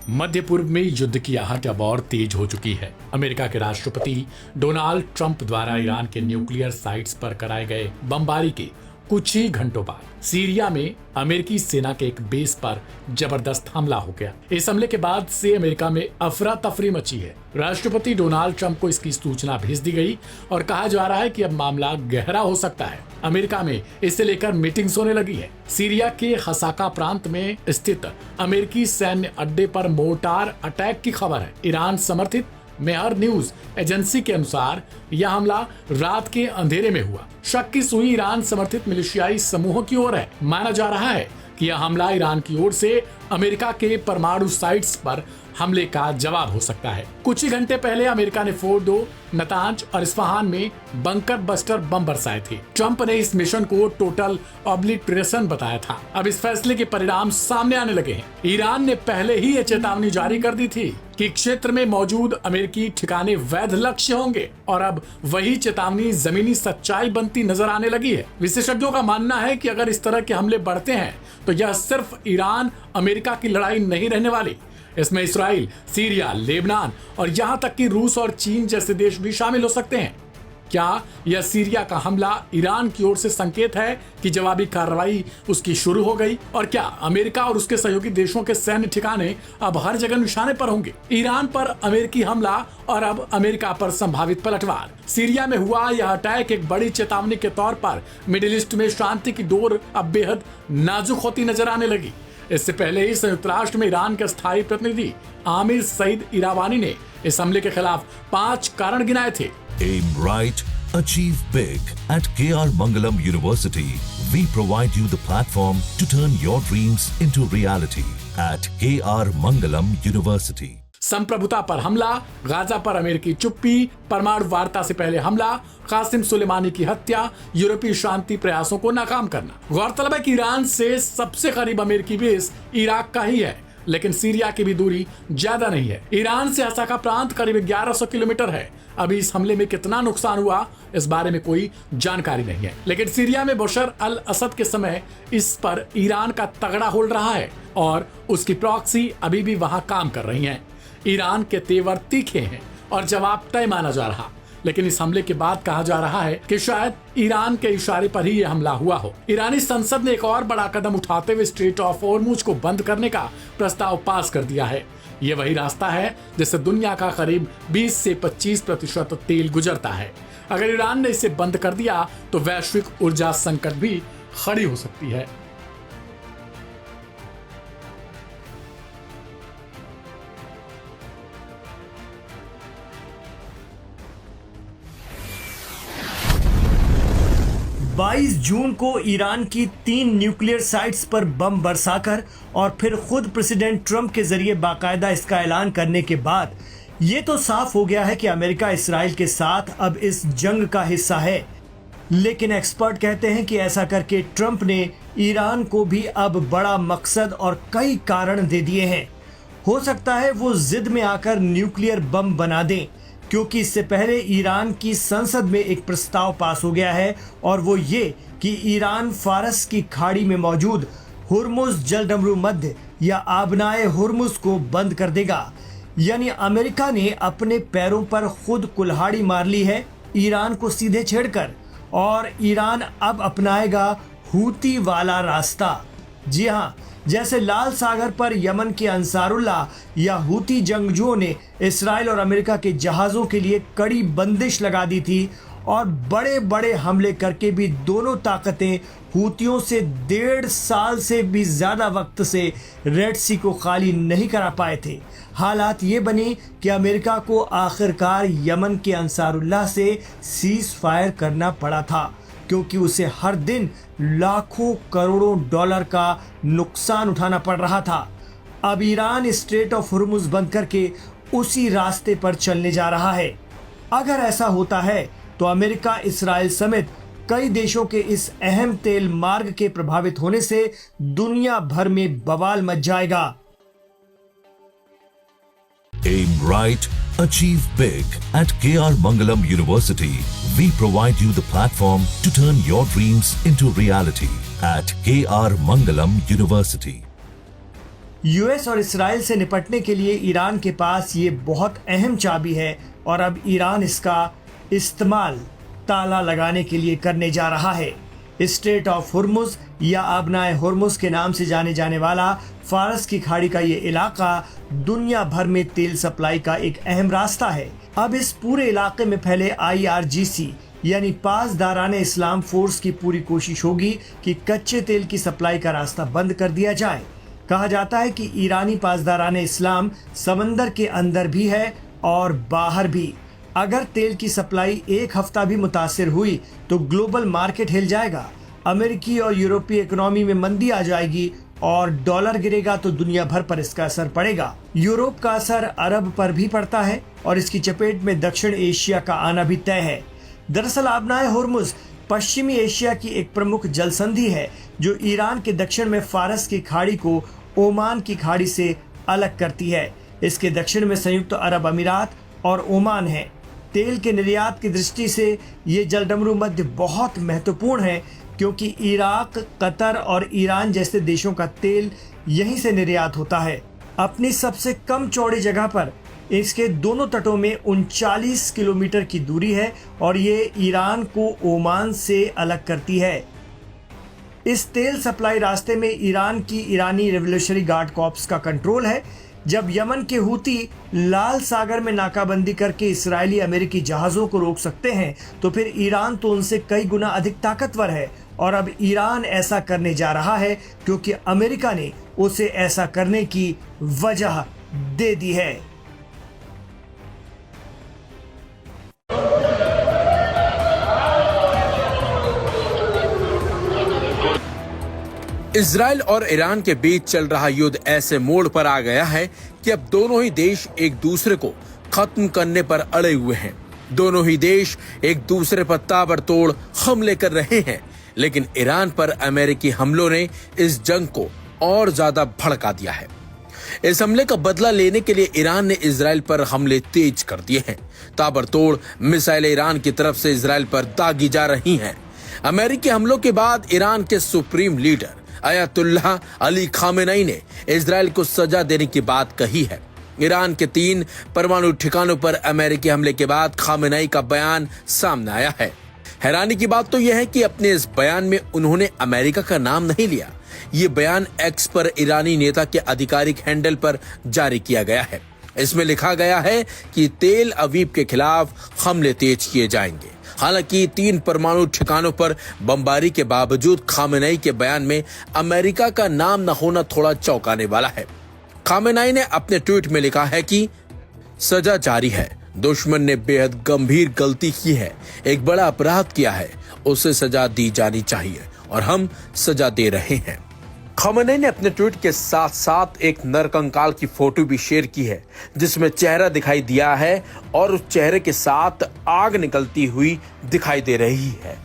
मध्य पूर्व में युद्ध की आहट अब और तेज हो चुकी है। अमेरिका के राष्ट्रपति डोनाल्ड ट्रंप द्वारा ईरान के न्यूक्लियर साइट्स पर कराए गए बमबारी के कुछ ही घंटों बाद सीरिया में अमेरिकी सेना के एक बेस पर जबरदस्त हमला हो गया। इस हमले के बाद से अमेरिका में अफरा तफरी मची है। राष्ट्रपति डोनाल्ड ट्रंप को इसकी सूचना भेज दी गई और कहा जा रहा है कि अब मामला गहरा हो सकता है। अमेरिका में इसे लेकर मीटिंग्स होने लगी है। सीरिया के हसाका प्रांत में स्थित अमेरिकी सैन्य अड्डे पर मोर्टार अटैक की खबर है। ईरान समर्थित मेहर न्यूज एजेंसी के अनुसार यह हमला रात के अंधेरे में हुआ। शक की सुई ईरान समर्थित मिलिशियाई समूहों की ओर है। माना जा रहा है कि यह हमला ईरान की ओर से अमेरिका के परमाणु साइट्स पर हमले का जवाब हो सकता है। कुछ ही घंटे पहले अमेरिका ने फोर्डो, नतांज और इस्फहान में बंकर बस्टर बम बरसाए थे। ट्रंप ने इस मिशन को टोटल ऑब्लिटरेशन बताया था। अब इस फैसले के परिणाम सामने आने लगे हैं। ईरान ने पहले ही ये चेतावनी जारी कर दी थी कि क्षेत्र में मौजूद अमेरिकी ठिकाने वैध लक्ष्य होंगे और अब वही चेतावनी जमीनी सच्चाई बनती नजर आने लगी है। विशेषज्ञों का मानना है कि अगर इस तरह के हमले बढ़ते हैं तो यह सिर्फ ईरान अमेरिका की लड़ाई नहीं रहने वाली। इसमें इसराइल, सीरिया, लेबनान और यहां तक कि रूस और चीन जैसे देश भी शामिल हो सकते हैं। क्या यह सीरिया का हमला ईरान की ओर से संकेत है कि जवाबी कार्रवाई उसकी शुरू हो गई? और क्या अमेरिका और उसके सहयोगी देशों के सैन्य ठिकाने अब हर जगह निशाने पर होंगे? ईरान पर अमेरिकी हमला और अब अमेरिका पर संभावित पलटवार। सीरिया में हुआ यह अटैक एक बड़ी चेतावनी के तौर पर मिडिल ईस्ट में शांति की डोर अब बेहद नाजुक होती नजर आने लगी। इससे पहले ही संयुक्त राष्ट्र में ईरान के स्थायी प्रतिनिधि आमिर सईद इरावानी ने इस हमले के खिलाफ 5 कारण गिनाए थे। Aim right, achieve big. At KR Mangalam University, we provide you the platform to turn your dreams into reality. At KR Mangalam University. संप्रभुता पर हमला, गाजा पर अमेरिकी चुप्पी, परमाणु वार्ता से पहले हमला, कासिम सुलेमानी की हत्या, यूरोपीय शांति प्रयासों को नाकाम करना। गौरतलब है कि ईरान से सबसे करीब अमेरिकी बेस इराक का ही है, लेकिन सीरिया की भी दूरी ज्यादा नहीं है। ईरान से हसाका प्रांत करीब 1100 किलोमीटर है। अभी इस हमले में कितना नुकसान हुआ इस बारे में कोई जानकारी नहीं है, लेकिन सीरिया में बशर अल असद के समय इस पर ईरान का तगड़ा होल्ड रहा है और उसकी प्रॉक्सी अभी भी वहां काम कर रही है। ईरान के तेवर तीखे हैं और जवाब तय माना जा रहा, लेकिन इस हमले के बाद कहा जा रहा है कि शायद ईरान के इशारे पर ही यह हमला हुआ हो। ईरानी संसद ने एक और बड़ा कदम उठाते हुए स्ट्रेट ऑफ हॉर्मुज को बंद करने का प्रस्ताव पास कर दिया है। ये वही रास्ता है जिससे दुनिया का करीब 20 से 25% तेल गुजरता है। अगर ईरान ने इसे बंद कर दिया तो वैश्विक ऊर्जा संकट भी खड़ी हो सकती है। बाईस जून को ईरान की 3 न्यूक्लियर साइट्स पर बम बरसाकर और फिर खुद प्रेसिडेंट ट्रंप के जरिए बाकायदा इसका ऐलान करने के बाद ये तो साफ हो गया है कि अमेरिका इसराइल के साथ अब इस जंग का हिस्सा है। लेकिन एक्सपर्ट कहते हैं कि ऐसा करके ट्रंप ने ईरान को भी अब बड़ा मकसद और कई कारण दे दिए हैं। हो सकता है वो जिद में आकर न्यूक्लियर बम बना दें, क्योंकि इससे पहले ईरान की संसद में एक प्रस्ताव पास हो गया है और वो ये कि ईरान फारस की खाड़ी में मौजूद हुर्मुज जलडमरू मध्य या आबनाए हुर्मुज को बंद कर देगा। यानी अमेरिका ने अपने पैरों पर खुद कुल्हाड़ी मार ली है ईरान को सीधे छेड़कर, और ईरान अब अपनाएगा हूती वाला रास्ता। जी हाँ, जैसे लाल सागर पर यमन के अंसारुल्लाह या हूती जंगजुओं ने इसराइल और अमेरिका के जहाज़ों के लिए कड़ी बंदिश लगा दी थी और बड़े बड़े हमले करके भी दोनों ताकतें हूतियों से 1.5 साल से भी ज़्यादा वक्त से रेड सी को खाली नहीं करा पाए थे। हालात ये बने कि अमेरिका को आखिरकार यमन के अंसारुल्लाह से सीज़ फायर करना पड़ा था, क्योंकि उसे हर दिन लाखों करोड़ों डॉलर का नुकसान उठाना पड़ रहा था। अब ईरान स्ट्रेट ऑफ हुर्मुज बंद करके उसी रास्ते पर चलने जा रहा है। अगर ऐसा होता है तो अमेरिका, इसराइल समेत कई देशों के इस अहम तेल मार्ग के प्रभावित होने से दुनिया भर में बवाल मच जाएगा। Aim right, achieve big. At KR Mangalam University, we provide you the platform to turn your dreams into reality. At KR Mangalam University. US और इसराइल से निपटने के लिए ईरान के पास ये बहुत अहम चाबी है और अब ईरान इसका इस्तेमाल ताला लगाने के लिए करने जा रहा है। स्ट्रेट ऑफ हुर्मुज या आबनाए हुर्मुज के नाम से जाने जाने वाला फारस की खाड़ी का ये इलाका दुनिया भर में तेल सप्लाई का एक अहम रास्ता है। अब इस पूरे इलाके में फैले IRGC यानी पासदाराने इस्लाम फोर्स की पूरी कोशिश होगी कि कच्चे तेल की सप्लाई का रास्ता बंद कर दिया जाए। कहा जाता है कि ईरानी पासदाराने इस्लाम समंदर के अंदर भी है और बाहर भी। अगर तेल की सप्लाई एक हफ्ता भी मुतासिर हुई तो ग्लोबल मार्केट हिल जाएगा, अमेरिकी और यूरोपीय इकोनॉमी में मंदी आ जाएगी और डॉलर गिरेगा तो दुनिया भर पर इसका असर पड़ेगा। यूरोप का असर अरब पर भी पड़ता है और इसकी चपेट में दक्षिण एशिया का आना भी तय है। दरअसल आबनाए हुर्मुज पश्चिमी एशिया की एक प्रमुख जल संधि है जो ईरान के दक्षिण में फारस की खाड़ी को ओमान की खाड़ी से अलग करती है। इसके दक्षिण में संयुक्त अरब अमीरात और ओमान है। तेल के निर्यात की दृष्टि से ये जलडमरू मध्य बहुत महत्वपूर्ण है क्योंकि इराक, कतर और ईरान जैसे देशों का तेल यहीं से निर्यात होता है। अपनी सबसे कम चौड़ी जगह पर इसके दोनों तटों में 39 किलोमीटर की दूरी है और ये ईरान को ओमान से अलग करती है। इस तेल सप्लाई रास्ते में ईरान की ईरानी रेवोल्यूशनरी गार्ड कॉर्प्स का कंट्रोल है। जब यमन के हूती लाल सागर में नाकाबंदी करके इजरायली अमेरिकी जहाजों को रोक सकते हैं तो फिर ईरान तो उनसे कई गुना अधिक ताकतवर है और अब ईरान ऐसा करने जा रहा है क्योंकि अमेरिका ने उसे ऐसा करने की वजह दे दी है। इजराइल और ईरान के बीच चल रहा युद्ध ऐसे मोड़ पर आ गया है कि अब दोनों ही देश एक दूसरे को खत्म करने पर अड़े हुए हैं। दोनों ही देश एक दूसरे पर ताबड़तोड़ हमले कर रहे हैं, लेकिन ईरान पर अमेरिकी हमलों ने इस जंग को और ज्यादा भड़का दिया है। इस हमले का बदला लेने के लिए ईरान ने इजराइल पर हमले तेज कर दिए हैं। ताबड़तोड़ मिसाइलें ईरान की तरफ से इजराइल पर दागी जा रही हैं। अमेरिकी हमलों के बाद ईरान के supreme leader Ayatollah Ali Khamenei ने इजराइल को सजा देने की बात कही है। ईरान के 3 परमाणु ठिकानों पर अमेरिकी हमले के बाद खामेनेई का बयान सामने आया है। हैरानी की बात तो यह है कि अपने इस बयान में उन्होंने अमेरिका का नाम नहीं लिया। ये बयान एक्स पर ईरानी नेता के आधिकारिक हैंडल पर जारी किया गया है। इसमें लिखा गया है कि तेल अवीव के खिलाफ हमले तेज किए जाएंगे। हालांकि 3 परमाणु ठिकानों पर बमबारी के बावजूद खामेनेई के बयान में अमेरिका का नाम न होना थोड़ा चौंकाने वाला है। खामेनेई ने अपने ट्वीट में लिखा है कि सजा जारी है, दुश्मन ने बेहद गंभीर गलती की है, एक बड़ा अपराध किया है, उसे सजा दी जानी चाहिए और हम सजा दे रहे हैं। खामेनेई ने अपने ट्वीट के साथ साथ एक नरकंकाल की फोटो भी शेयर की है जिसमें चेहरा दिखाई दिया है और उस चेहरे के साथ आग निकलती हुई दिखाई दे रही है।